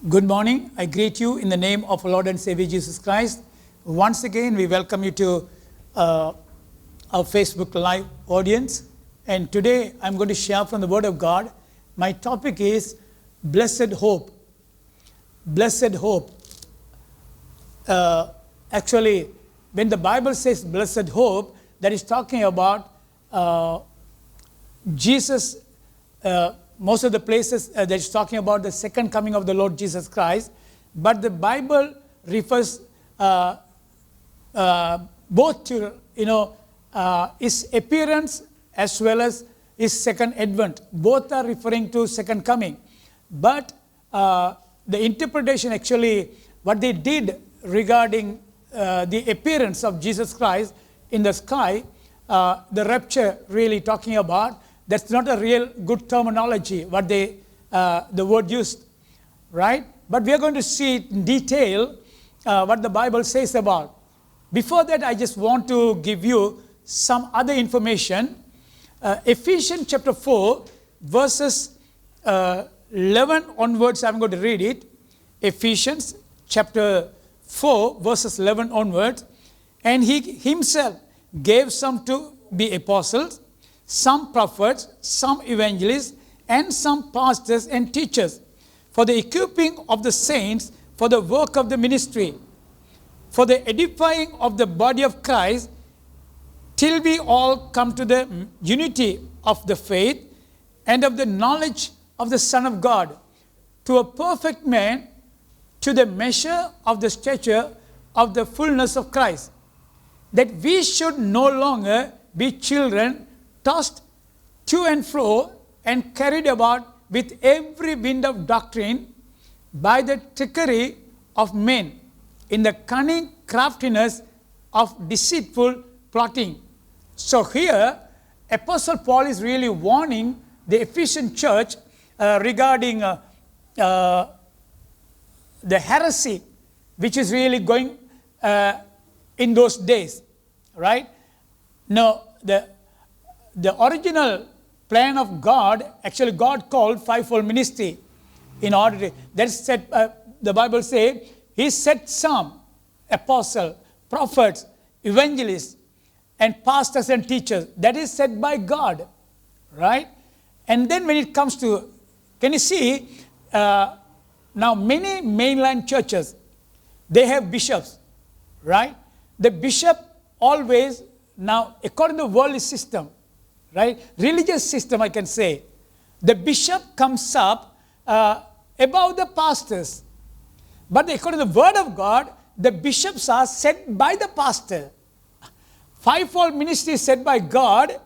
Good morning. I greet you in the name of our Lord and Savior Jesus Christ. Once again, we welcome you to our Facebook Live audience. And today, I'm going to share from the Word of God. My topic is Blessed Hope. Blessed Hope. Actually, when the Bible says Blessed Hope, that is talking about Jesus. Most of the places that is talking about the second coming of the Lord Jesus Christ, but the Bible refers both to his appearance as well as his second advent. Both are referring to second coming, but the interpretation actually what they did regarding the appearance of Jesus Christ in the sky, the rapture really talking about. That's not a real good terminology, what the word used, right? But we are going to see in detail what the Bible says about. Before that, I just want to give you some other information. Ephesians chapter 4, verses 11 onwards, I'm going to read it. Ephesians chapter 4, verses 11 onwards. And he himself gave some to be apostles, some prophets, some evangelists, and some pastors and teachers, for the equipping of the saints, for the work of the ministry, for the edifying of the body of Christ, till we all come to the unity of the faith and of the knowledge of the Son of God, to a perfect man, to the measure of the stature of the fullness of Christ, that we should no longer be children, tossed to and fro and carried about with every wind of doctrine by the trickery of men, in the cunning craftiness of deceitful plotting. So here, Apostle Paul is really warning the Ephesian church regarding the heresy which is really going in those days, right? Now, the original plan of God, actually God called fivefold ministry in order to, that's said, the Bible says, he set some apostles, prophets, evangelists, and pastors and teachers. That is set by God, right? And then when it comes to, can you see, now many mainline churches, they have bishops, right? The bishop always, now according to the worldly system, right? Religious system, I can say. The bishop comes up above the pastors. But according to the word of God, the bishops are set by the pastor. Fivefold ministry is set by God.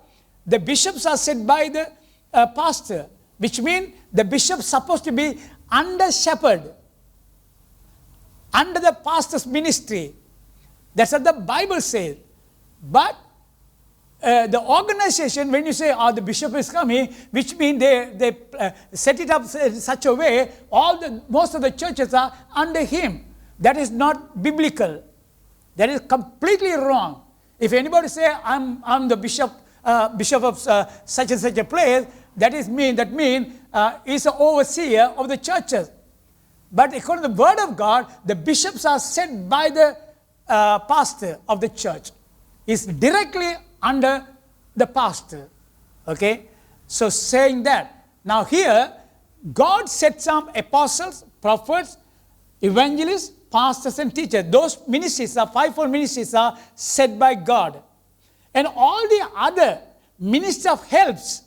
The bishops are set by the pastor, which means the bishop is supposed to be under shepherd, under the pastor's ministry. That's what the Bible says. But the organization, when you say, the bishop is coming, which means they set it up in such a way, most of the churches are under him. That is not biblical. That is completely wrong. If anybody say, I'm the bishop of such and such a place, that means he's an overseer of the churches. But according to the word of God, the bishops are set by the pastor of the church. It's directly under the pastor. Okay? So saying that. Now here, God set some apostles, prophets, evangelists, pastors and teachers. Those ministries are, fivefold ministries are set by God. And all the other ministries of helps,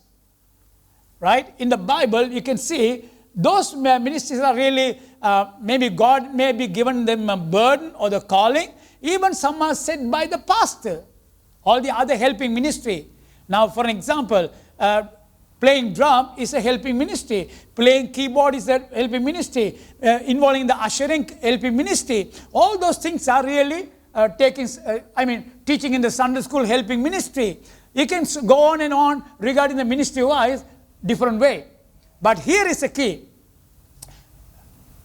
right? In the Bible, you can see those ministries are really, maybe God may be given them a burden or the calling. Even some are set by the pastor. All the other helping ministry. Now, for example, playing drum is a helping ministry. Playing keyboard is a helping ministry. Involving the ushering, helping ministry. All those things are really teaching in the Sunday school, helping ministry. You can go on and on regarding the ministry-wise, different way. But here is the key.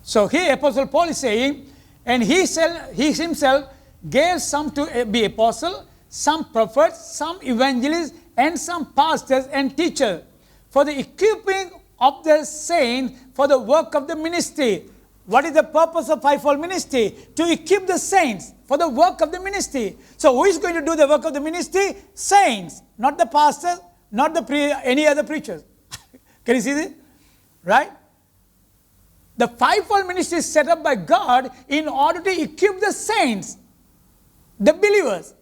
So here Apostle Paul is saying, and he himself gave some to be apostle, some prophets, some evangelists, and some pastors and teachers, for the equipping of the saints for the work of the ministry. what is the purpose of fivefold ministry? To equip the saints for the work of the ministry. So who is going to do the work of the ministry? Saints, not the pastors, not any other preachers. Can you see this? Right? The fivefold ministry is set up by God in order to equip the saints, the believers.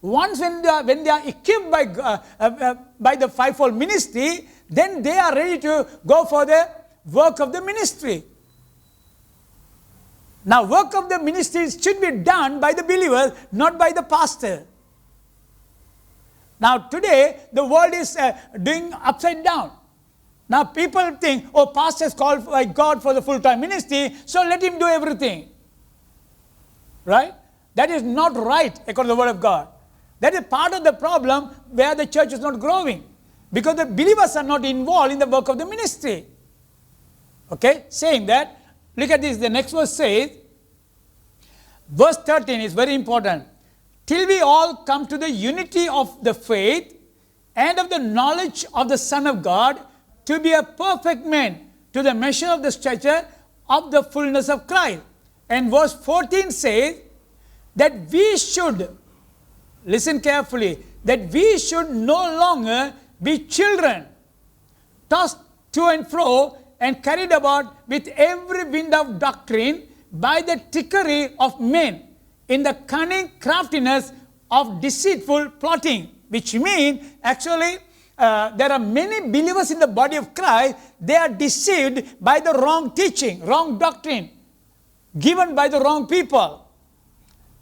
Once when they are equipped by the fivefold ministry, then they are ready to go for the work of the ministry. Now, work of the ministry should be done by the believers, not by the pastor. Now, today, the world is doing upside down. Now, people think, oh, pastor is called by God for the full-time ministry, so let him do everything. Right? That is not right according to the word of God. That is part of the problem where the church is not growing. Because the believers are not involved in the work of the ministry. Okay? Saying that, look at this. The next verse says, verse 13 is very important. Till we all come to the unity of the faith and of the knowledge of the Son of God, to be a perfect man, to the measure of the stature of the fullness of Christ. And verse 14 says that we should, listen carefully, that we should no longer be children, tossed to and fro and carried about with every wind of doctrine by the trickery of men in the cunning craftiness of deceitful plotting. Which means, actually, there are many believers in the body of Christ, they are deceived by the wrong teaching, wrong doctrine, given by the wrong people.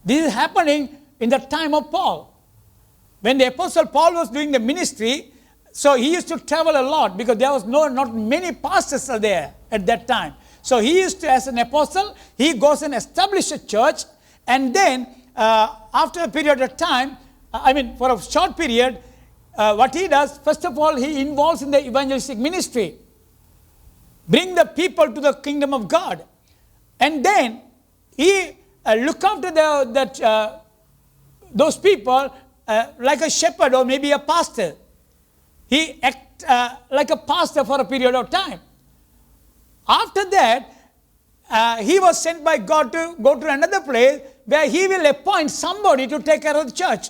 This is happening in the time of Paul. When the Apostle Paul was doing the ministry, so he used to travel a lot because there was not many pastors are there at that time. So he used to, as an apostle, he goes and establishes a church, and then after a period of time, for a short period, what he does, first of all, he involves in the evangelistic ministry. Bring the people to the kingdom of God. And then he look after those people like a shepherd or maybe a pastor. He act like a pastor for a period of time. After that, he was sent by God to go to another place where he will appoint somebody to take care of the church.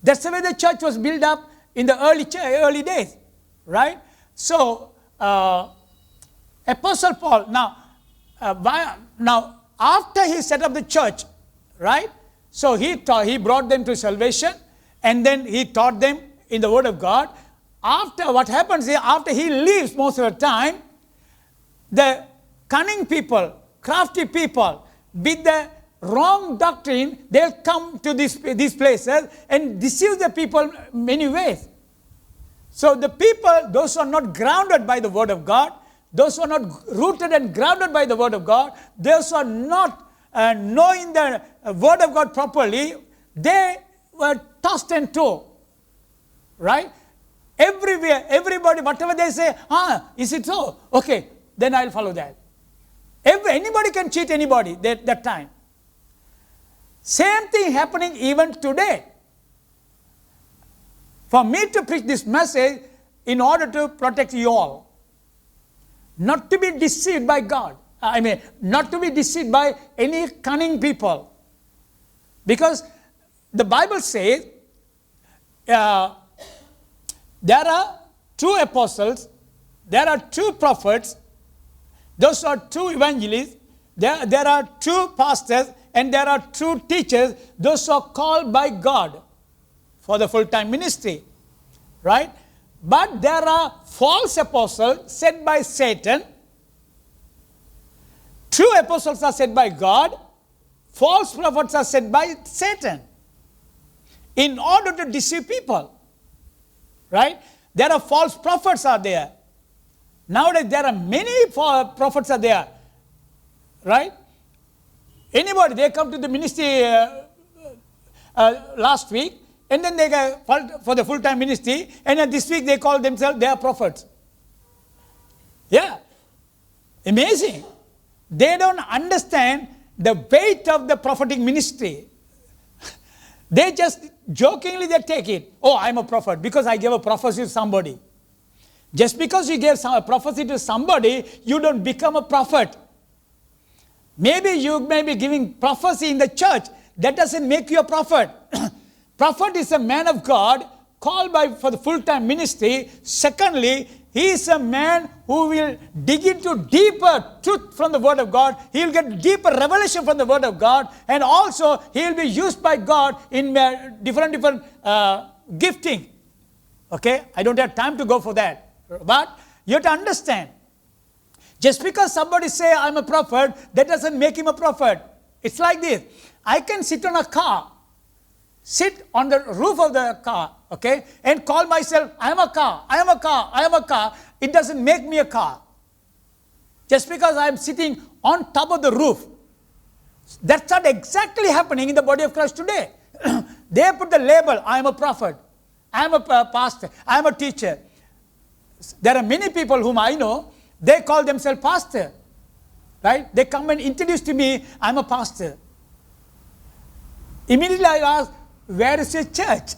That's the way the church was built up in the early days, right? So, Apostle Paul, now after he set up the church, right? So he brought them to salvation, and then he taught them in the word of God. After, what happens is, after he leaves most of the time, the cunning people, crafty people, with the wrong doctrine, they'll come to these places and deceive the people many ways. So the people, those who are not grounded by the word of God, those who are not rooted and grounded by the word of God, those who are not knowing the word of God properly, they were tossed and to. Right? Everywhere, everybody, whatever they say, is it so? Okay, then I'll follow that. Anybody can cheat anybody that time. Same thing happening even today. For me to preach this message in order to protect you all. Not to be deceived by God. Not to be deceived by any cunning people. Because the Bible says there are true apostles, there are true prophets, those are true evangelists, there are true pastors, and there are true teachers, those who are called by God for the full-time ministry. Right? But there are false apostles sent by Satan. True apostles are sent by God. False prophets are sent by Satan. In order to deceive people. Right? There are false prophets are there. Nowadays there are many prophets are there. Right? Anybody, they come to the ministry last week, and then they go for the full-time ministry, and then this week they call themselves, they are prophets. Yeah. Amazing. They don't understand the weight of the prophetic ministry. They just jokingly they take it. Oh, I'm a prophet because I gave a prophecy to somebody. Just because you gave a prophecy to somebody, you don't become a prophet. Maybe you may be giving prophecy in the church. That doesn't make you a prophet. Prophet is a man of God called for the full-time ministry. Secondly, he is a man who will dig into deeper truth from the Word of God. He will get deeper revelation from the Word of God. And also, he will be used by God in different gifting. Okay? I don't have time to go for that. But you have to understand. Just because somebody say, I'm a prophet, that doesn't make him a prophet. It's like this. I can sit on a car, sit on the roof of the car, okay, and call myself, I am a car, I am a car, I am a car. It doesn't make me a car. Just because I am sitting on top of the roof. That's not exactly happening in the body of Christ today. They put the label, I am a prophet, I am a pastor, I am a teacher. There are many people whom I know, they call themselves pastor. Right? They come and introduce to me, I'm a pastor. Immediately I ask, where is your church?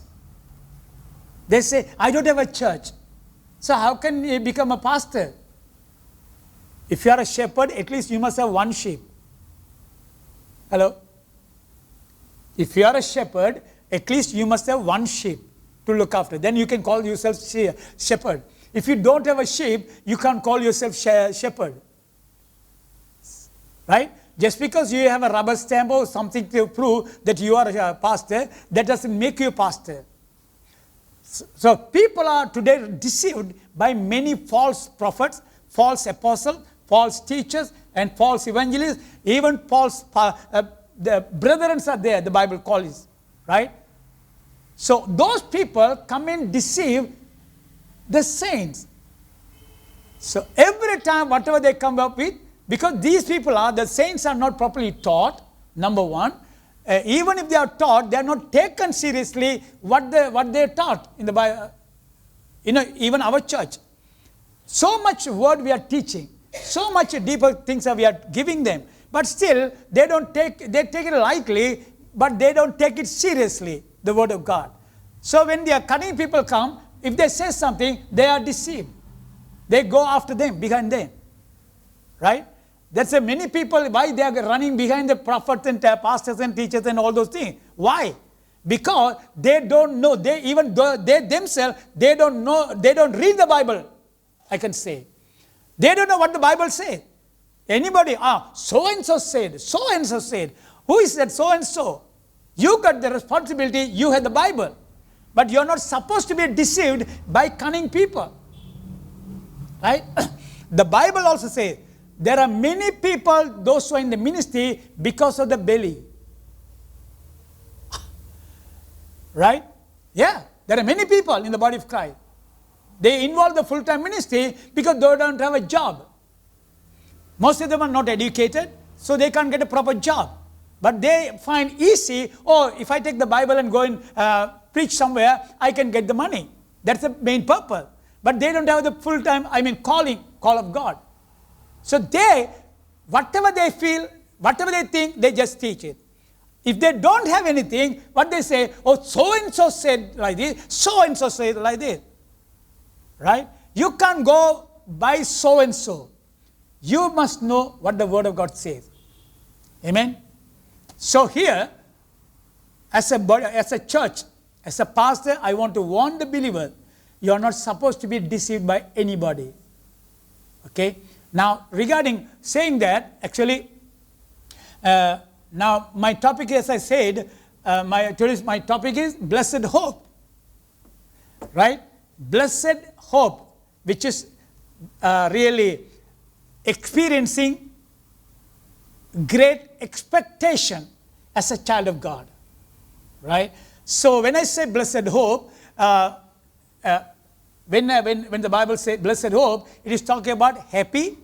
They say, I don't have a church. So how can you become a pastor? If you are a shepherd, at least you must have one sheep. Hello? If you are a shepherd, at least you must have one sheep to look after. Then you can call yourself shepherd. If you don't have a sheep, you can't call yourself shepherd. Right? Just because you have a rubber stamp or something to prove that you are a pastor, that doesn't make you a pastor. So people are today deceived by many false prophets, false apostles, false teachers, and false evangelists. Even false the brethren are there, the Bible calls it. Right? So those people come and deceive the saints. So every time, whatever they come up with, because these people the saints are not properly taught, number one. Even if they are taught, they are not taken seriously what they are taught in the Bible. Even our church. So much word we are teaching, so much deeper things we are giving them. But still, they take it lightly, but they don't take it seriously, the word of God. So when the cunning people come, if they say something, they are deceived. They go after them, behind them. Right? That's many people, why they are running behind the prophets and pastors and teachers and all those things. Why? Because they don't know, they themselves, they don't know, they don't read the Bible, I can say. They don't know what the Bible says. Anybody, so-and-so said, so-and-so said. Who is that so-and-so? You got the responsibility, you have the Bible. But you're not supposed to be deceived by cunning people. Right? The Bible also says, there are many people, those who are in the ministry, because of the belly. Right? Yeah, there are many people in the body of Christ. They involve the full-time ministry because they don't have a job. Most of them are not educated, so they can't get a proper job. But they find easy, if I take the Bible and go and preach somewhere, I can get the money. That's the main purpose. But they don't have the full-time, call of God. So whatever they feel, whatever they think, they just teach it. If they don't have anything, what they say, so-and-so said like this, so-and-so said like this. Right? You can't go by so-and-so. You must know what the Word of God says. Amen? So here, as a church, as a pastor, I want to warn the believer, you are not supposed to be deceived by anybody. Okay? Now, regarding saying that, actually, now my topic, as I said, my topic is blessed hope. Right? Blessed hope, which is really experiencing great expectation as a child of God. Right? So when I say blessed hope, when the Bible says blessed hope, it is talking about happy,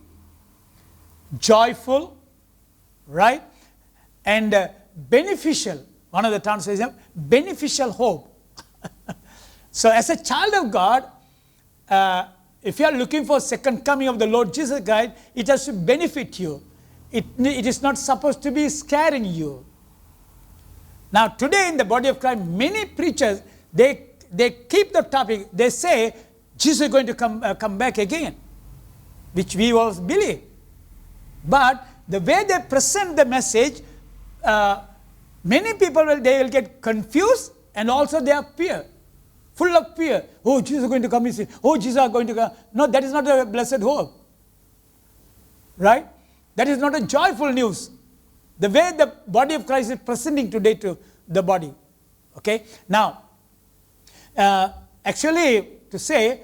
joyful, right? And beneficial. One of the translations, beneficial hope. So as a child of God, if you are looking for second coming of the Lord Jesus Christ, it has to benefit you. It is not supposed to be scaring you. Now today in the body of Christ, many preachers, they keep the topic, they say, Jesus is going to come back again, which we all believe. But the way they present the message, many people they will get confused, and also they have fear, full of fear. Oh, Jesus is going to come. Oh, Jesus is going to come. No, that is not a blessed hope. Right? That is not a joyful news. The way the body of Christ is presenting today to the body. Okay? Now, actually, to say,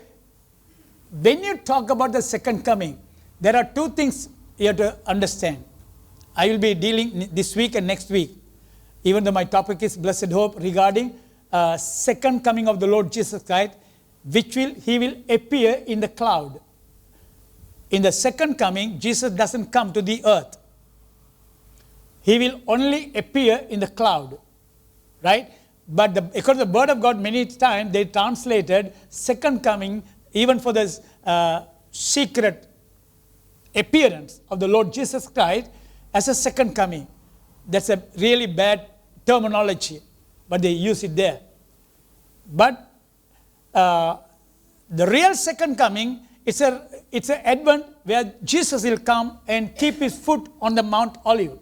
when you talk about the second coming, there are two things you have to understand. I will be dealing this week and next week, even though my topic is blessed hope, regarding second coming of the Lord Jesus Christ, which he will appear in the cloud. In the second coming, Jesus doesn't come to the earth. He will only appear in the cloud. Right? But according to the word of God, many times they translated second coming, even for this secret appearance of the Lord Jesus Christ, as a second coming. That's a really bad terminology, but they use it there. But the real second coming, it's an advent where Jesus will come and keep his foot on the Mount Olive.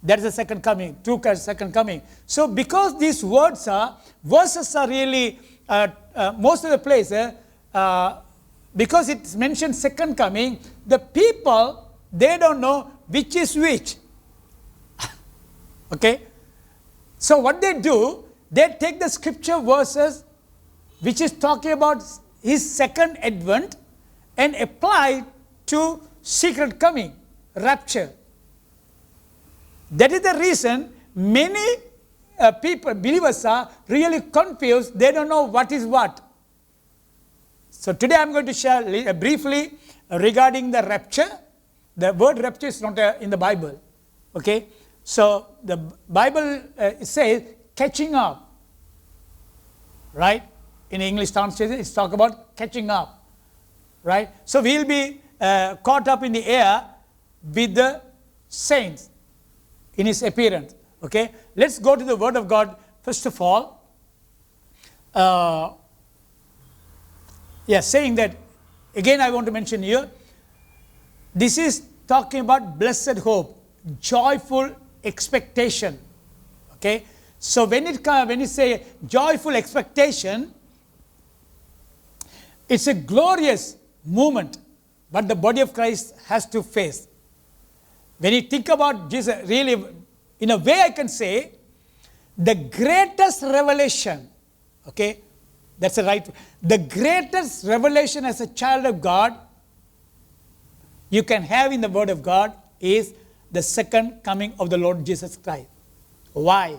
That is the second coming, true second coming. So because these verses are really, most of the places, because it's mentioned second coming, the people, they don't know which is which. Okay? So what they do, they take the scripture verses which is talking about his second advent and apply to secret coming, rapture. That is the reason many people, believers, are really confused. They don't know what is what. So today I'm going to share briefly regarding the rapture. The word rapture is not in the Bible. Okay? So the Bible says catching up. Right? In English translation, it's talk about catching up. Right? So we'll be caught up in the air with the saints in his appearance. Okay? Let's go to the word of God first of all. Saying that, again I want to mention here, this is talking about blessed hope, joyful expectation. Okay? So when you say joyful expectation, it's a glorious moment what the body of Christ has to face. When you think about Jesus, really, in a way I can say, the greatest revelation, okay, that's the right, the greatest revelation as a child of God you can have in the Word of God is the second coming of the Lord Jesus Christ. Why?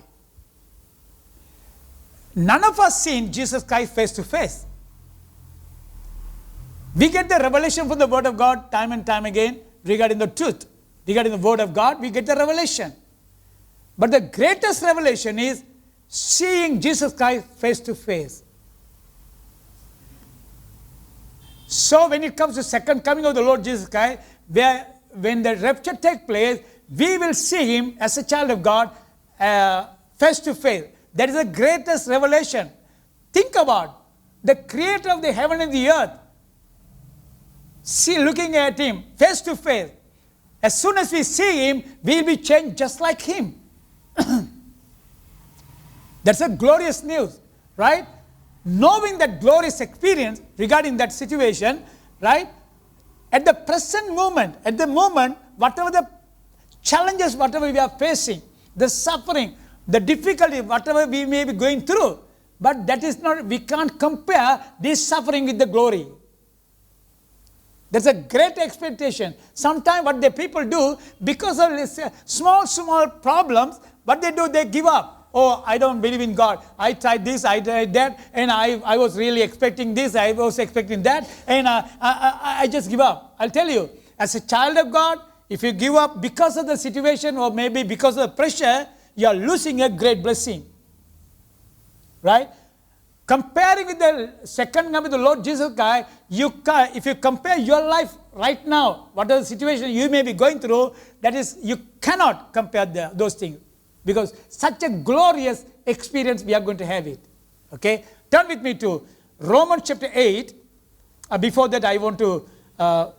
None of us seen Jesus Christ face to face. We get the revelation from the Word of God time and time again regarding the truth. Regarding the Word of God, we get the revelation. But the greatest revelation is seeing Jesus Christ face to face. So when it comes to second coming of the Lord Jesus Christ, when the rapture takes place, we will see him as a child of God face to face. That is the greatest revelation. Think about the creator of the heaven and the earth. Looking at him face to face. As soon as we see him, we will be changed just like him. That's a glorious news, right? Knowing that glorious experience regarding that situation, right? At the present moment, whatever the challenges, whatever we are facing, the suffering, the difficulty, whatever we may be going through, but that is not, we can't compare this suffering with the glory. There's a great expectation. Sometimes what the people do, because of small problems, what they do, they give up. Oh, I don't believe in God. I tried this, I tried that, and I was really expecting this, I was expecting that, and I just give up. I'll tell you, as a child of God, if you give up because of the situation or maybe because of the pressure, you are losing a great blessing. Right? Comparing with the second coming of the Lord Jesus Christ, if you compare your life right now, whatever the situation you may be going through, that is, you cannot compare those things. Because such a glorious experience we are going to have it. Okay? Turn with me to Romans chapter 8. Before that, I want to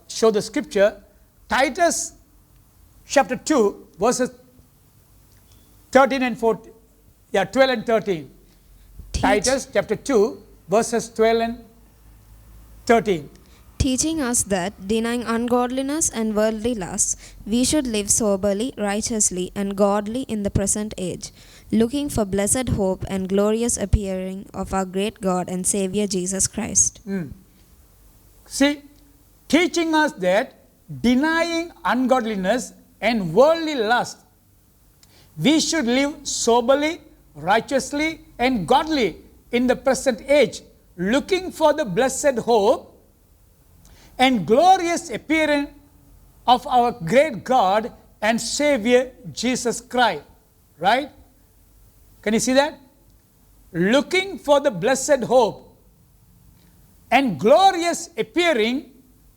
show the scripture. Titus chapter 2, verses 13 and 14. Yeah, 12 and 13. Titus chapter 2, verses 12 and 13. Teaching us that, denying ungodliness and worldly lusts, we should live soberly, righteously, and godly in the present age, looking for blessed hope and glorious appearing of our great God and Savior Jesus Christ. See, teaching us that, denying ungodliness and worldly lust, we should live soberly, righteously, and godly in the present age, looking for the blessed hope and glorious appearing of our great God and Savior Jesus Christ. Right? Can you see that? Looking for the blessed hope and glorious appearing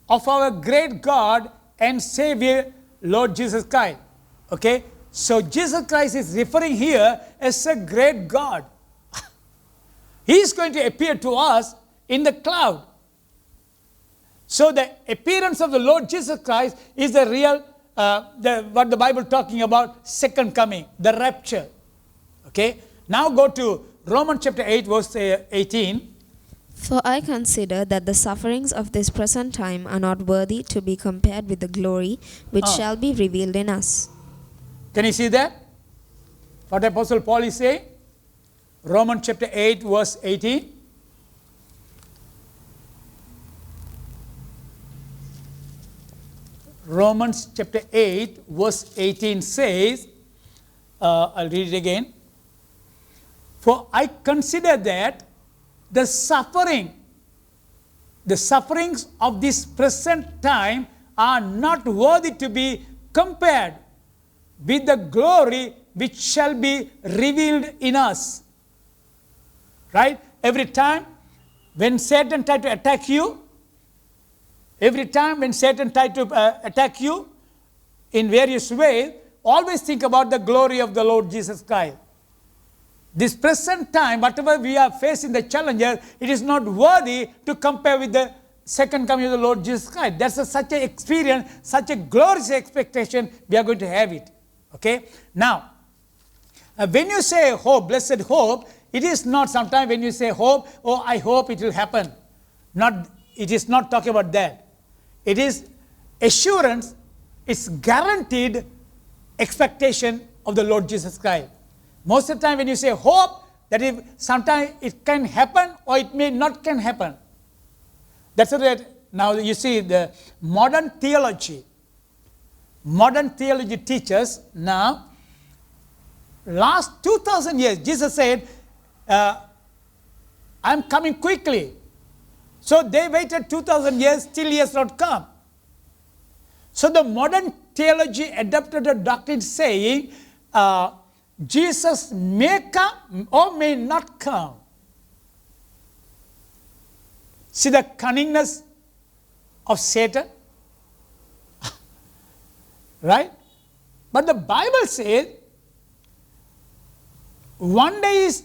of our great God and Savior Lord Jesus Christ. Okay? So Jesus Christ is referring here as a great God. He is going to appear to us in the cloud. So the appearance of the Lord Jesus Christ is the real, what the Bible talking about, second coming, the rapture. Okay. Now go to Romans chapter 8, verse 18. For I consider that the sufferings of this present time are not worthy to be compared with the glory which shall be revealed in us. Can you see that? What Apostle Paul is saying? Romans chapter 8, verse 18. Romans chapter 8, verse 18 says, I'll read it again. For I consider that the sufferings of this present time are not worthy to be compared with the glory which shall be revealed in us. Right? Every time when Satan tried to attack you, every time when Satan tried to attack you in various ways, always think about the glory of the Lord Jesus Christ. This present time, whatever we are facing the challenges, it is not worthy to compare with the second coming of the Lord Jesus Christ. That's such an experience, such a glorious expectation, we are going to have it. Okay? Now, when you say hope, blessed hope, it is not sometimes when you say hope, oh, I hope it will happen. It is not talking about that. It is assurance, it's guaranteed expectation of the Lord Jesus Christ. Most of the time when you say hope, that is sometimes it can happen or it may not can happen. That's what now you see the modern theology teaches now, last 2,000 years, Jesus said, I'm coming quickly. So they waited 2,000 years, still he has not come. So the modern theology adopted a doctrine saying, Jesus may come or may not come. See the cunningness of Satan? Right? But the Bible says, one day is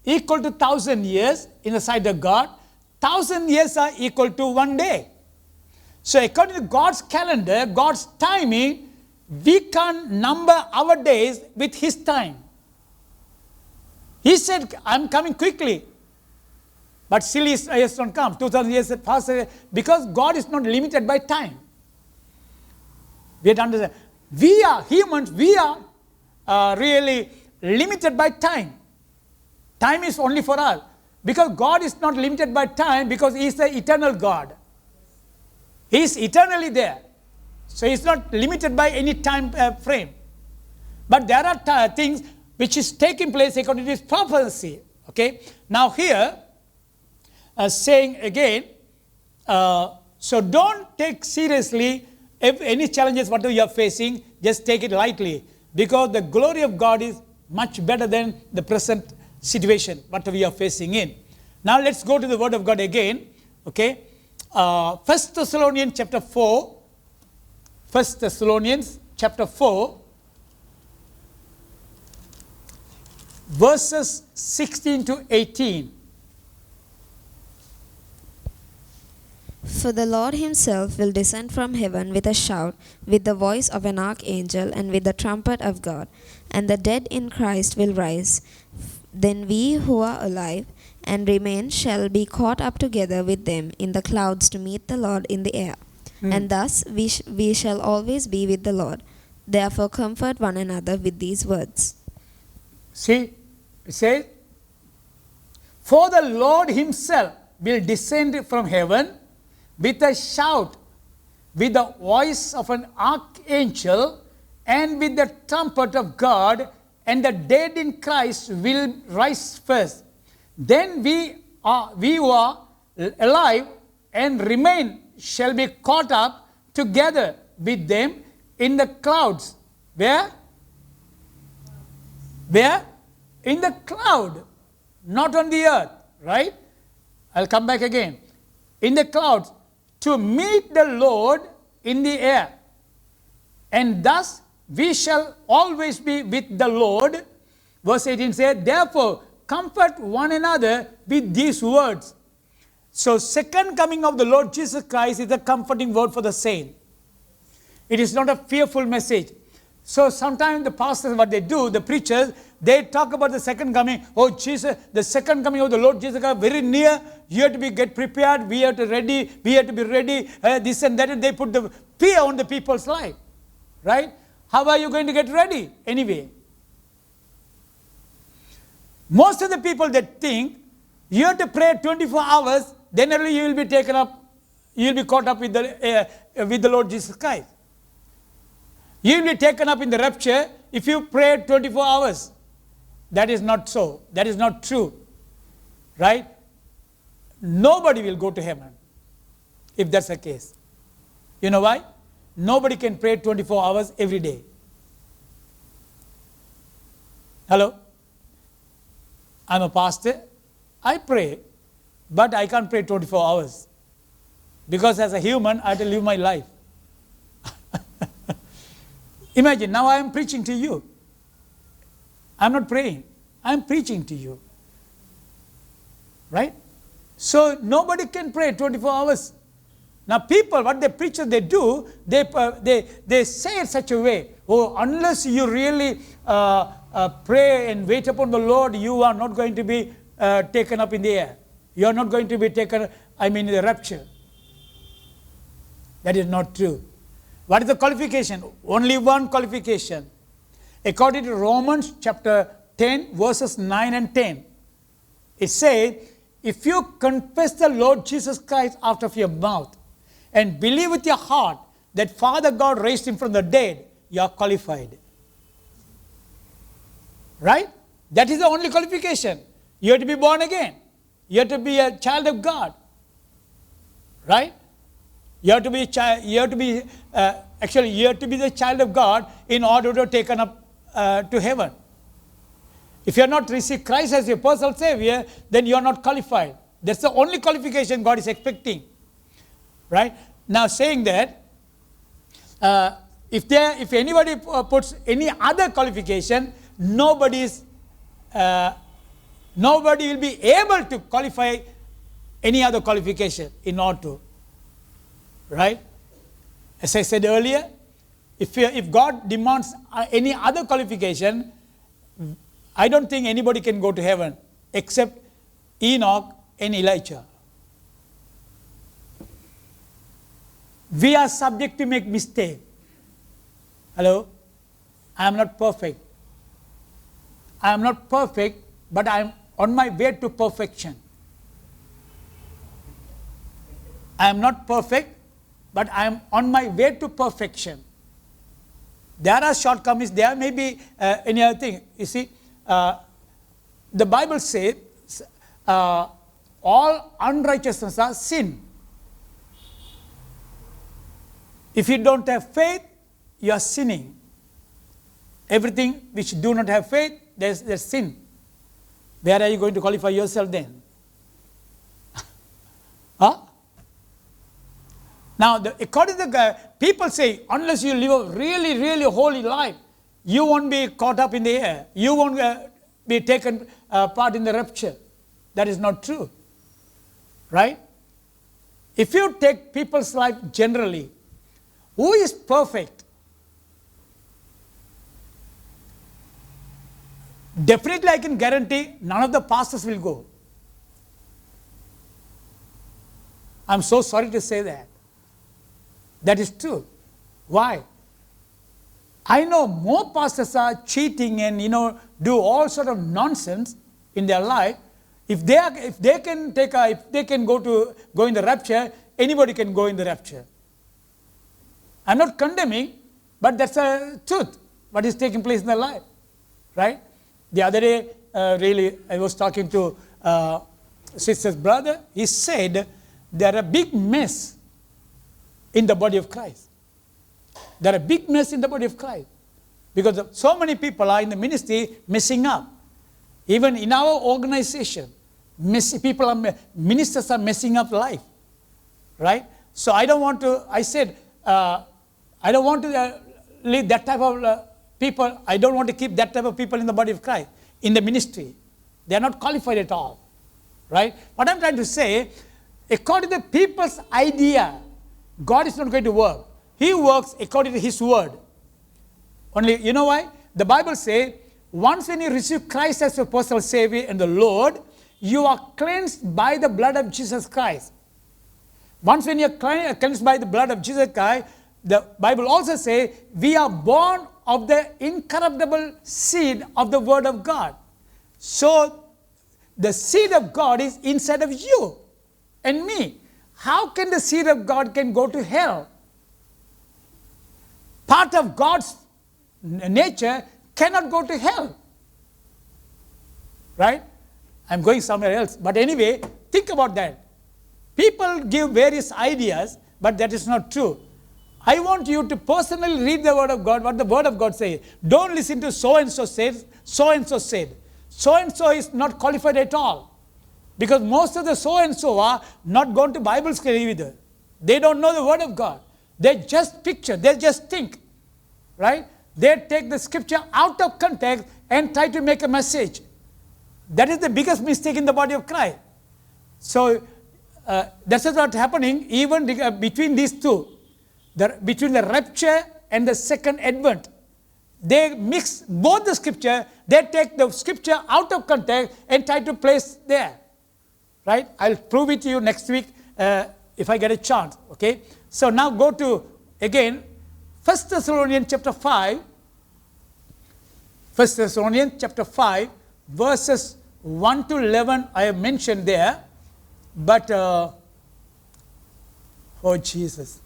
equal to 1,000 years in the sight of God. 1,000 years are equal to one day. So according to God's calendar, God's timing, we can't number our days with His time. He said, I'm coming quickly. But still He has not come. 2,000 years have passed away because God is not limited by time. We have to understand. We are humans, we are really limited by time. Time is only for us. Because God is not limited by time because He is the eternal God. He is eternally there. So He is not limited by any time frame. But there are things which is taking place according to His prophecy. Okay. Now here, saying again, so don't take seriously if any challenges whatever you are facing, just take it lightly. Because the glory of God is much better than the present situation, whatever you are facing in. Now let's go to the Word of God again. Okay. 1 Thessalonians chapter 4. 1 Thessalonians chapter 4. Verses 16 to 18. For the Lord himself will descend from heaven with a shout, with the voice of an archangel, and with the trumpet of God, and the dead in Christ will rise. Then we who are alive and remain shall be caught up together with them in the clouds to meet the Lord in the air. And thus we shall always be with the Lord. Therefore comfort one another with these words. See, it says, for the Lord himself will descend from heaven with a shout, with the voice of an archangel, and with the trumpet of God, and the dead in Christ will rise first. Then we who are alive and remain shall be caught up together with them in the clouds. Where? Where? In the cloud, not on the earth, right? I'll come back again. In the clouds, to meet the Lord in the air. And thus we shall always be with the Lord. Verse 18 says, therefore comfort one another with these words. So second coming of the Lord Jesus Christ is a comforting word for the saint. It is not a fearful message. So sometimes the pastors, what they do, the preachers, they talk about the second coming. Oh, Jesus, the second coming of the Lord Jesus Christ, very near. You have to get prepared. We have to ready. We have to be ready. This and that. And they put the fear on the people's life. Right? How are you going to get ready? Anyway. Most of the people that think you have to pray 24 hours, then only you will be taken up, you will be caught up with the Lord Jesus Christ. You will be taken up in the rapture if you pray 24 hours. That is not so. That is not true. Right? Nobody will go to heaven if that's the case. You know why? Nobody can pray 24 hours every day. Hello? I'm a pastor. I pray, but I can't pray 24 hours. Because as a human, I have to live my life. Imagine, now I am preaching to you. I'm not praying. I'm preaching to you. Right? So nobody can pray 24 hours. Now people, what the preachers, they do, they say it such a way, oh, unless you really pray and wait upon the Lord, you are not going to be taken up in the air. You are not going to be taken, in the rapture. That is not true. What is the qualification? Only one qualification. According to Romans chapter 10, verses 9 and 10, it says, if you confess the Lord Jesus Christ out of your mouth and believe with your heart that Father God raised him from the dead, you are qualified. Right? That is the only qualification. You have to be born again. You have to be a child of God. Right? You have to be the child of God in order to taken up to heaven. If you are not received Christ as your personal Savior, then you are not qualified. That's the only qualification God is expecting. Right? Now saying that, if anybody puts any other qualification, nobody will be able to qualify any other qualification in order to. Right? As I said earlier, if God demands any other qualification, I don't think anybody can go to heaven except Enoch and Elijah. We are subject to make mistakes. Hello? I am not perfect. I am not perfect, but I am on my way to perfection. I am not perfect, but I am on my way to perfection. There are shortcomings, there may be any other thing. You see, the Bible says all unrighteousness are sin. If you don't have faith, you are sinning. Everything which do not have faith, there's sin. Where are you going to qualify yourself then? Huh? Now, according to the people say, unless you live a really, really holy life, you won't be caught up in the air. You won't be taken part in the rapture. That is not true. Right? if you take people's life generally, who is perfect? Definitely I can guarantee none of the pastors will go. I'm so sorry to say that. That is true. Why? I know more pastors are cheating and do all sort of nonsense in their life. If they can go in the rapture, anybody can go in the rapture. I'm not condemning, but that's a truth. What is taking place in their life, right? The other day, really, I was talking to sister's brother. He said there are a big mess in the body of Christ. There are a big mess in the body of Christ because so many people are in the ministry messing up. Even in our organization, ministers are messing up life, right? So I don't want to. I said I don't want to leave that type of people. I don't want to keep that type of people in the body of Christ, in the ministry. They are not qualified at all, right? What I'm trying to say, according to the people's idea, God is not going to work. He works according to His word. Only, you know why? The Bible says, once when you receive Christ as your personal Savior and the Lord, you are cleansed by the blood of Jesus Christ. Once when you are cleansed by the blood of Jesus Christ, the Bible also says, we are born of the incorruptible seed of the Word of God. So, the seed of God is inside of you and me. How can the seed of God can go to hell? Part of God's nature cannot go to hell. Right? I'm going somewhere else. But anyway, think about that. People give various ideas, but that is not true. I want you to personally read the Word of God, what the Word of God says. Don't listen to so-and-so said, so-and-so said. So-and-so is not qualified at all. Because most of the so-and-so are not gone to Bible school either. They don't know the Word of God. They just picture, they just think. Right? They take the scripture out of context and try to make a message. That is the biggest mistake in the body of Christ. So, that's what's happening even between these two. Between the rapture and the second advent. They mix both the scripture, they take the scripture out of context and try to place there. Right? I'll prove it to you next week if I get a chance. Okay? So now go to, again, 1 Thessalonians chapter 5. 1 Thessalonians chapter 5, verses 1 to 11 I have mentioned there. But, oh Jesus.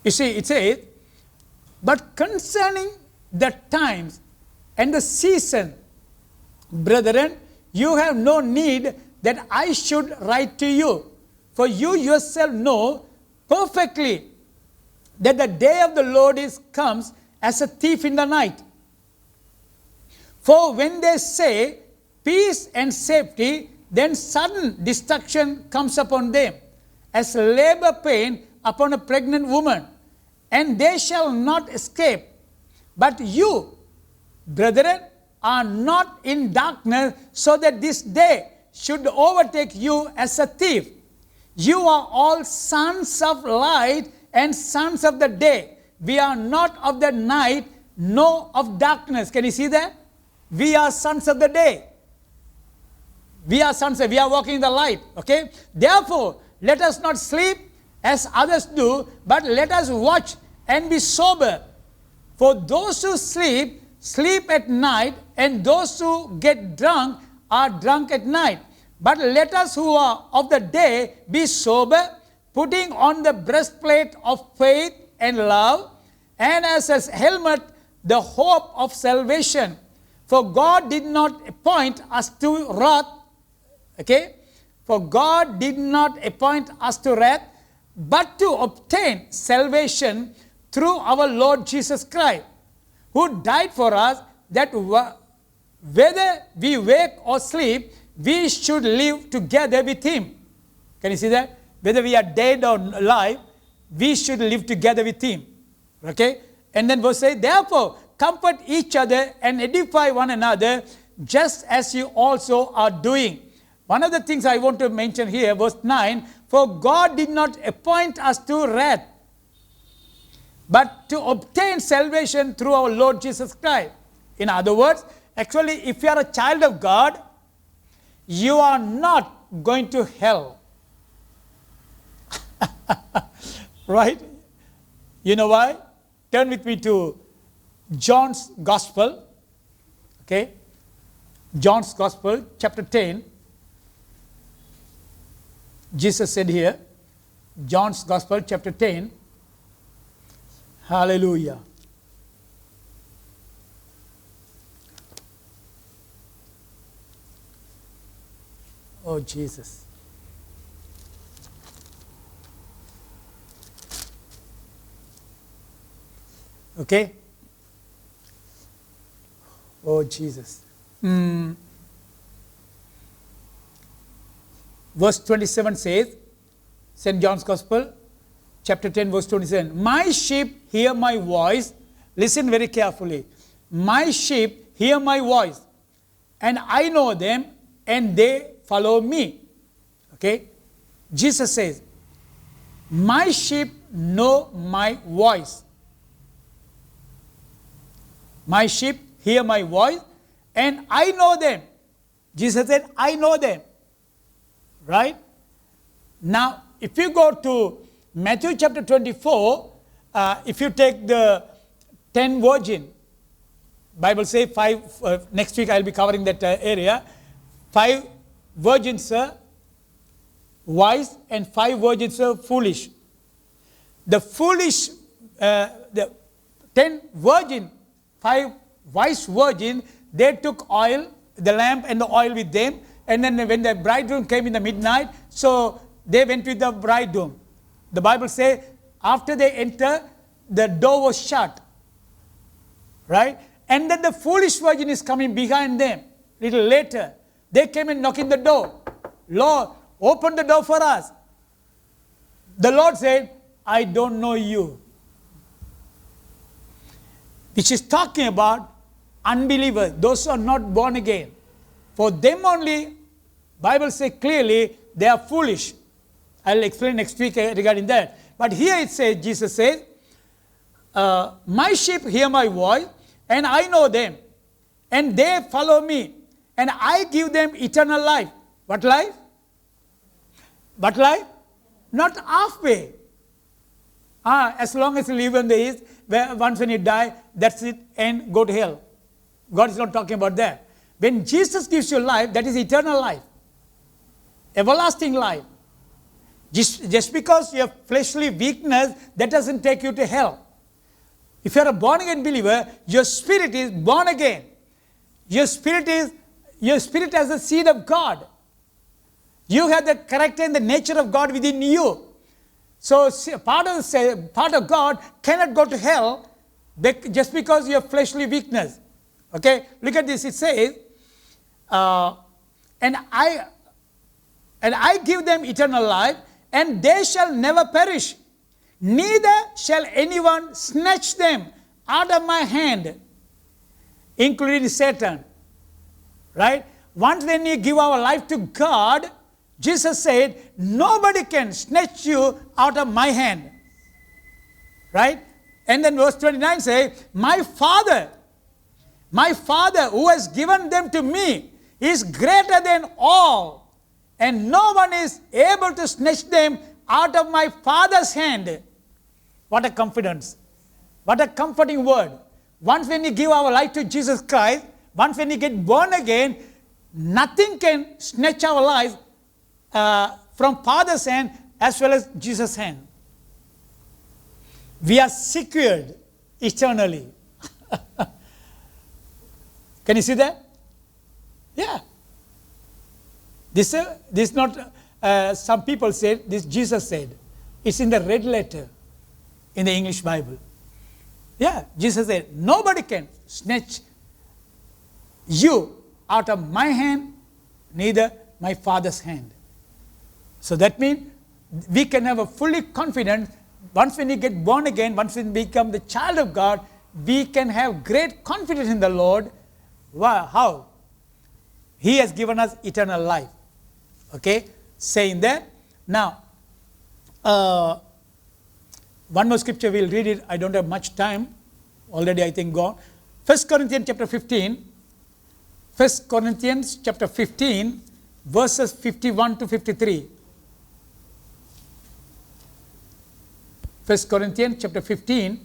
You see, it says, but concerning the times and the season, brethren, you have no need that I should write to you. For you yourself know perfectly that the day of the Lord comes as a thief in the night. For when they say peace and safety, then sudden destruction comes upon them, as labor pain upon a pregnant woman, and they shall not escape. But you, brethren, are not in darkness, so that this day should overtake you as a thief. You are all sons of light and sons of the day. We are not of the night, nor of darkness. Can you see that? We are sons of the day. We are walking in the light. Okay? Therefore, let us not sleep as others do, but let us watch and be sober. For those who sleep, sleep at night, and those who get drunk are drunk at night. But let us who are of the day be sober, putting on the breastplate of faith and love, and as a helmet the hope of salvation. For God did not appoint us to wrath. Okay? For God did not appoint us to wrath, but to obtain salvation through our Lord Jesus Christ, who died for us, that whether we wake or sleep, we should live together with Him. Can you see that? Whether we are dead or alive, we should live together with Him. Okay? And then verse 8, therefore, comfort each other and edify one another, just as you also are doing. One of the things I want to mention here, verse 9, for God did not appoint us to wrath, but to obtain salvation through our Lord Jesus Christ. In other words, actually, if you are a child of God, you are not going to hell. Right? You know why? Turn with me to John's Gospel. Okay? John's Gospel, chapter 10. Jesus said here, John's Gospel, chapter 10. Hallelujah. Oh, Jesus. Okay? Oh, Jesus. Verse 27 says, St. John's Gospel, chapter 10, verse 27. My sheep hear my voice. Listen very carefully. My sheep hear my voice, and I know them, and they follow me. Okay? Jesus says, my sheep know my voice. My sheep hear my voice, and I know them. Jesus said, I know them. Right? Now, if you go to Matthew chapter 24, if you take the 10 virgin, Bible says 5, next week I'll be covering that area, 5 virgins are wise and 5 virgins are foolish. The foolish, the 10 virgin, 5 wise virgin, they took oil, the lamp and the oil with them, and then when the bridegroom came in the midnight, so they went with the bridegroom. The Bible says, after they enter, the door was shut. Right? And then the foolish virgin is coming behind them. Little later, they came and knocking the door. Lord, open the door for us. The Lord said, I don't know you. Which is talking about unbelievers, those who are not born again. For them only, Bible says clearly, they are foolish. I'll explain next week regarding that. But here it says, Jesus says, my sheep hear my voice, and I know them, and they follow me, and I give them eternal life. What life? What life? Not halfway. As long as you live on the earth, once when you die, that's it, and go to hell. God is not talking about that. When Jesus gives you life, that is eternal life. Everlasting life. Just because you have fleshly weakness, that doesn't take you to hell. If you are a born again believer, your spirit is born again. Your spirit has the seed of God. You have the character and the nature of God within you. So part of God cannot go to hell just because you have fleshly weakness. Okay, look at this. It says, and I give them eternal life, and they shall never perish, neither shall anyone snatch them out of my hand, including Satan. Right? Once when you give our life to God, Jesus said, nobody can snatch you out of my hand. Right? And then verse 29 says, my Father who has given them to me is greater than all, and no one is able to snatch them out of my Father's hand. What a confidence. What a comforting word. Once when we give our life to Jesus Christ, once when we get born again, nothing can snatch our lives from Father's hand as well as Jesus' hand. We are secured eternally. Can you see that? Yeah. This is not, some people said, this Jesus said. It's in the red letter in the English Bible. Yeah, Jesus said, nobody can snatch you out of my hand, neither my Father's hand. So that means we can have a fully confident, once when we get born again, once we become the child of God, we can have great confidence in the Lord. How? He has given us eternal life. Okay, saying that. Now, one more scripture, we'll read it. I don't have much time. Already, I think, gone. 1 Corinthians chapter 15. 1 Corinthians chapter 15, verses 51 to 53. 1 Corinthians chapter 15,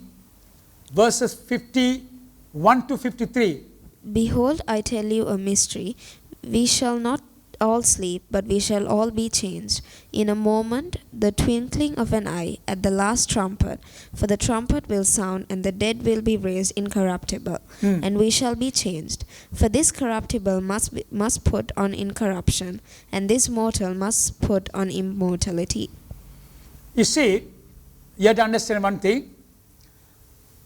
verses 51 to 53. Behold, I tell you a mystery. We shall not all sleep, but we shall all be changed. In a moment, the twinkling of an eye, at the last trumpet. For the trumpet will sound, and the dead will be raised incorruptible, and we shall be changed. For this corruptible must put on incorruption, and this mortal must put on immortality. You see, you have to understand one thing.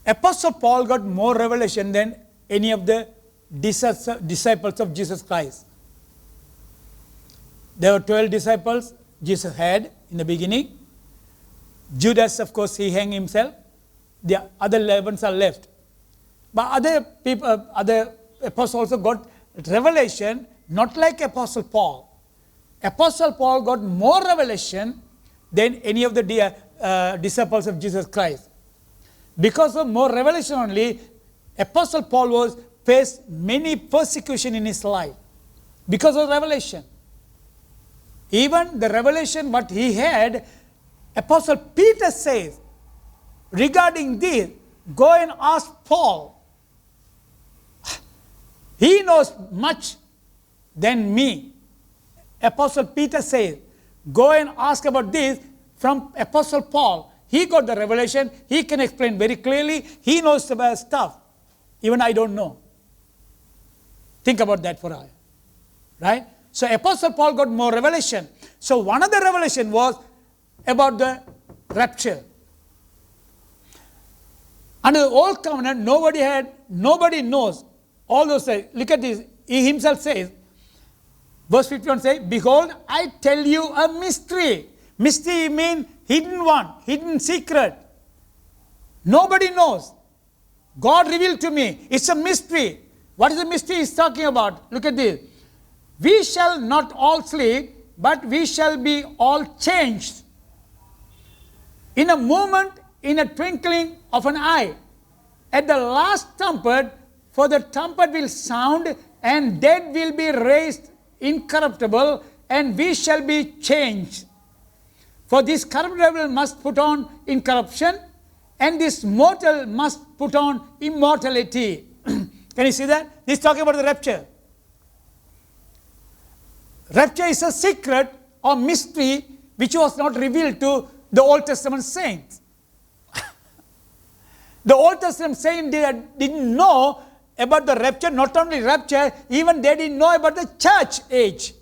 Apostle Paul got more revelation than any of the disciples of Jesus Christ. There were 12 disciples Jesus had in the beginning. Judas, of course, he hung himself. The other 11 are left. But other people, other apostles also got revelation, not like Apostle Paul. Apostle Paul got more revelation than any of the disciples of Jesus Christ. Because of more revelation only, Apostle Paul faced many persecution in his life because of revelation. Even the revelation what he had, Apostle Peter says, regarding this, go and ask Paul. He knows much than me. Apostle Peter says, go and ask about this from Apostle Paul. He got the revelation. He can explain very clearly. He knows about stuff. Even I don't know. Think about that for a while. Right? So Apostle Paul got more revelation. So one of the revelation was about the rapture. Under the old covenant, nobody knows. All those, look at this. He himself says, verse 51 says, behold, I tell you a mystery. Mystery means hidden one, hidden secret. Nobody knows. God revealed to me. It's a mystery. What is the mystery he's talking about? Look at this. We shall not all sleep, but we shall be all changed. In a moment, in a twinkling of an eye. At the last trumpet, for the trumpet will sound, and dead will be raised incorruptible, and we shall be changed. For this corruptible must put on incorruption, and this mortal must put on immortality. Can you see that? This is talking about the rapture. Rapture is a secret or mystery which was not revealed to the Old Testament saints. The Old Testament saints didn't know about the rapture, not only rapture, even they didn't know about the church age.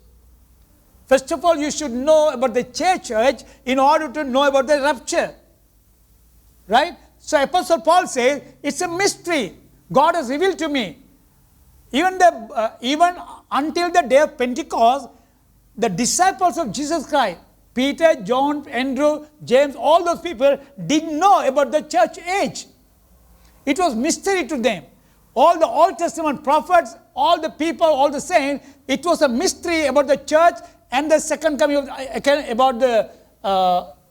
First of all, you should know about the church age in order to know about the rapture. Right? So Apostle Paul says, it's a mystery. God has revealed to me. Even until the day of Pentecost, the disciples of Jesus Christ, Peter, John, Andrew, James, all those people didn't know about the church age. It was mystery to them. All the Old Testament prophets, all the people, all the saints, it was a mystery about the church and the second coming about the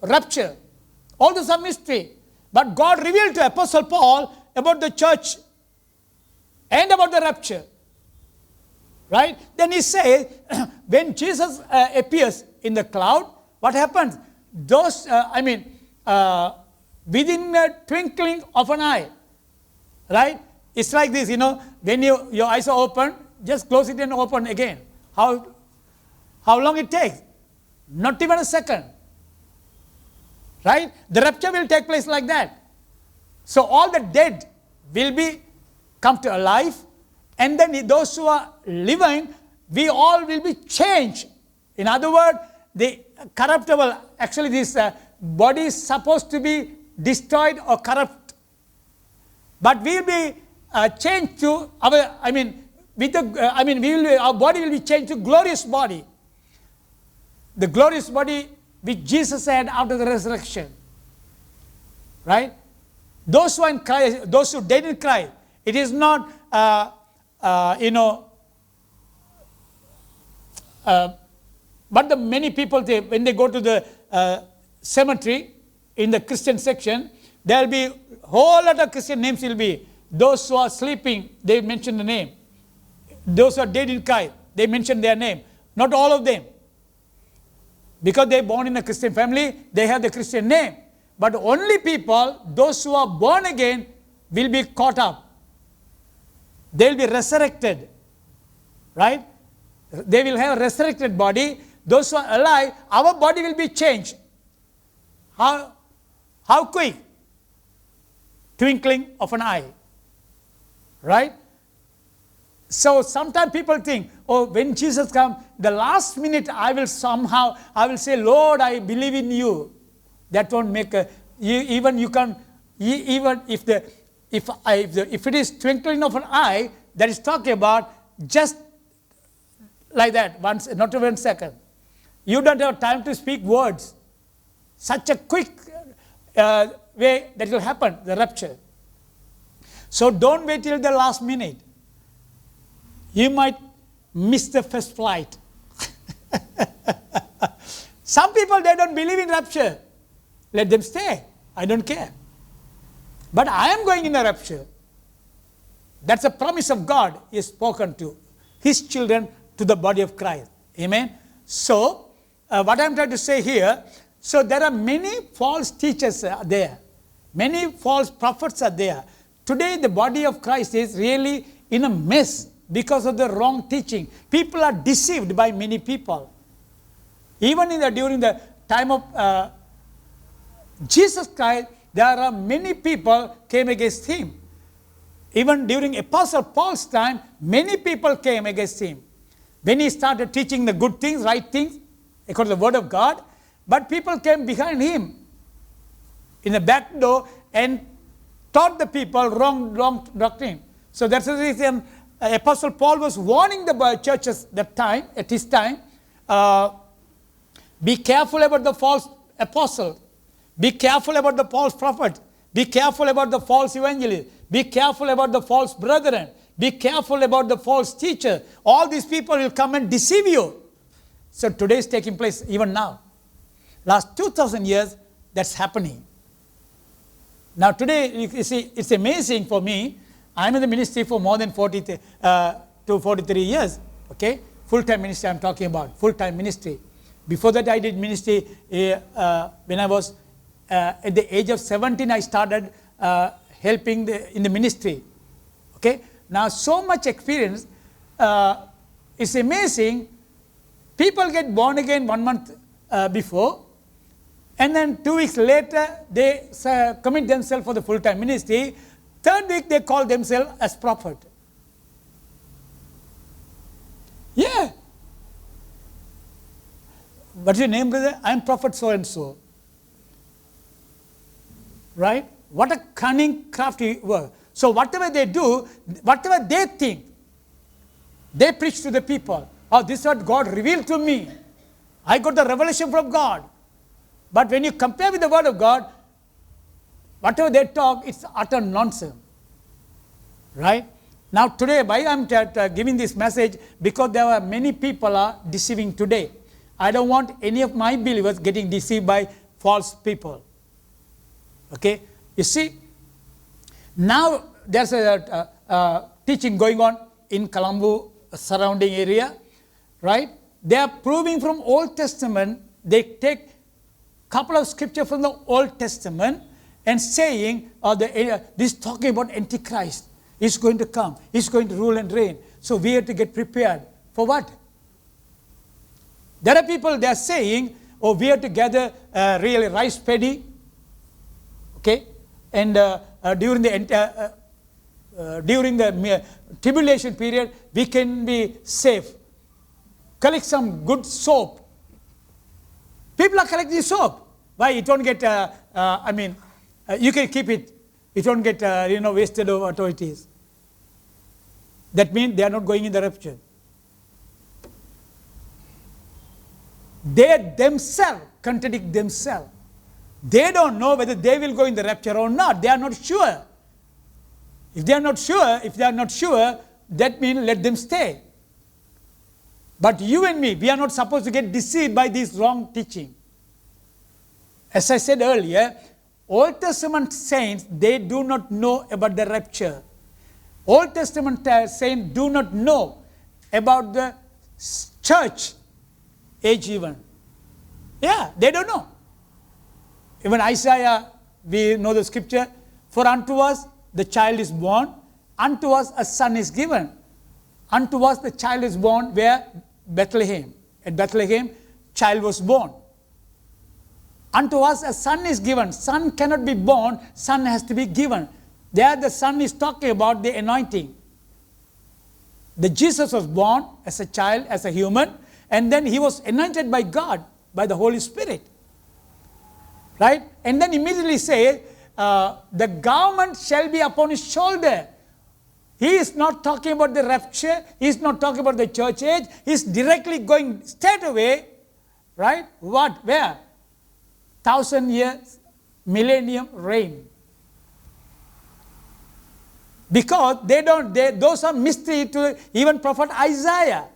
rapture. All those are mystery. But God revealed to Apostle Paul about the church and about the rapture. Right? Then he says, when Jesus appears in the cloud, what happens? Those, within the twinkling of an eye. Right? It's like this, when your eyes are open, just close it and open again. How long it takes? Not even a second. Right? The rapture will take place like that. So all the dead will come to life, and then those who are living, we all will be changed. In other words, the corruptible, actually this body is supposed to be destroyed or corrupt. But we will be changed to our, our body will be changed to glorious body. The glorious body which Jesus had after the resurrection. Right? Those who are in Christ, those who died in Christ, it is not, but the many people, when they go to the cemetery in the Christian section, there will be whole lot of Christian names will be. Those who are sleeping, they mention the name. Those who are dead in Christ, they mention their name. Not all of them. Because they are born in a Christian family, they have the Christian name. But only people, those who are born again, will be caught up. They will be resurrected. Right? They will have a resurrected body. Those who are alive, our body will be changed. How quick? Twinkling of an eye. Right? So sometimes people think, oh, when Jesus comes, the last minute I will say, Lord, I believe in you. That won't make even if it is twinkling of an eye, that is talking about just like that, not 1 second. You don't have time to speak words. Such a quick way that will happen, the rapture. So don't wait till the last minute. You might miss the first flight. Some people, they don't believe in rapture. Let them stay. I don't care. But I am going in the rapture. That's a promise of God He has spoken to His children, to the body of Christ. Amen. So, what I am trying to say here, so there are many false teachers there. Many false prophets are there. Today, the body of Christ is really in a mess because of the wrong teaching. People are deceived by many people. Even during the time of Jesus Christ, there are many people came against Him. Even during Apostle Paul's time, many people came against Him. When he started teaching the good things, right things, according to the Word of God, but people came behind him in the back door and taught the people wrong doctrine. So that's the reason Apostle Paul was warning the churches at his time, be careful about the false apostle, be careful about the false prophet, be careful about the false evangelist, be careful about the false brethren, be careful about the false teacher. All these people will come and deceive you. So today is taking place even now. Last 2,000 years, that's happening. Now today, you see, it's amazing for me. I'm in the ministry for more than 43 years. Okay, full-time ministry I'm talking about, full-time ministry. Before that, I did ministry when I was at the age of 17. I started helping in the ministry. Okay, now so much experience. It's amazing. People get born again 1 month before, and then 2 weeks later they commit themselves for the full-time ministry. 3rd week they call themselves as prophet. Yeah. What's your name, brother? I'm prophet so and so. Right? What a cunning, crafty work. So whatever they do, whatever they think, they preach to the people. Oh, this is what God revealed to me. I got the revelation from God. But when you compare with the Word of God, whatever they talk, it's utter nonsense. Right? Now today, why I'm giving this message? Because there are many people are deceiving today. I don't want any of my believers getting deceived by false people. Okay? You see, now there's a teaching going on in Colombo surrounding area. Right? They are proving from Old Testament, they take couple of scripture from the Old Testament and saying, this is talking about Antichrist. He's going to come. He's going to rule and reign. So we have to get prepared. For what? There are people, they are saying, oh, we have to gather really rice paddy. Okay? And during the tribulation period, we can be safe. Collect some good soap. People are collecting soap. Why? It won't get, you can keep it. It won't get, wasted over what it is. That means they are not going in the rapture. They themselves contradict themselves. They don't know whether they will go in the rapture or not. They are not sure. If they are not sure, that means let them stay. But you and me, we are not supposed to get deceived by this wrong teaching. As I said earlier, Old Testament saints, they do not know about the rapture. Old Testament saints do not know about the church age even. Yeah, they don't know. Even Isaiah, we know the scripture, for unto us the child is born, unto us a son is given. Unto us the child is born, where? Bethlehem. At Bethlehem, child was born. Unto us a son is given. Son cannot be born, son has to be given. There the son is talking about the anointing. The Jesus was born as a child, as a human, and then he was anointed by God, by the Holy Spirit. Right? And then immediately say, the government shall be upon his shoulder. He is not talking about the rapture. He is not talking about the church age. He is directly going straight away. Right? What? Where? 1,000 years, millennium reign. Because those are mystery to even prophet Isaiah.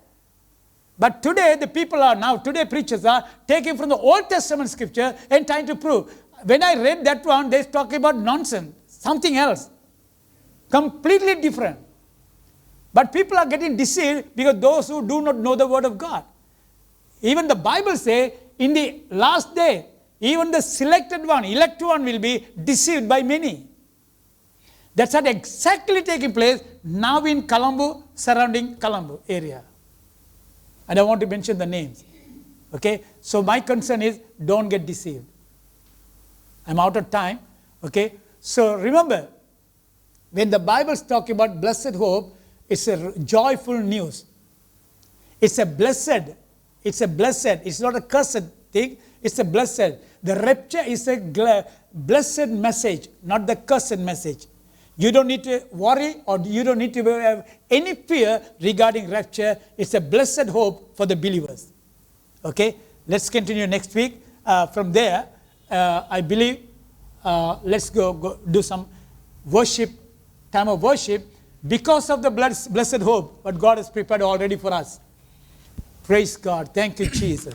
But today, today preachers are taking from the Old Testament scripture and trying to prove. When I read that one, they're talking about nonsense, something else, completely different. But people are getting deceived because those who do not know the word of God. Even the Bible says, in the last day, even the selected one, elect one will be deceived by many. That's what exactly taking place now in Colombo, surrounding Colombo area. And I want to mention the names. Okay, so my concern is don't get deceived. I'm out of time. Okay, so remember, when the Bible is talking about blessed hope, it's a joyful news. It's a blessed. It's not a cursed thing. It's a blessed. The rapture is a blessed message, not the cursed message. You don't need to worry or you don't need to have any fear regarding rapture. It's a blessed hope for the believers. Okay, let's continue next week. From there, I believe, let's go do some worship, time of worship, because of the blessed hope what God has prepared already for us. Praise God. Thank you, Jesus.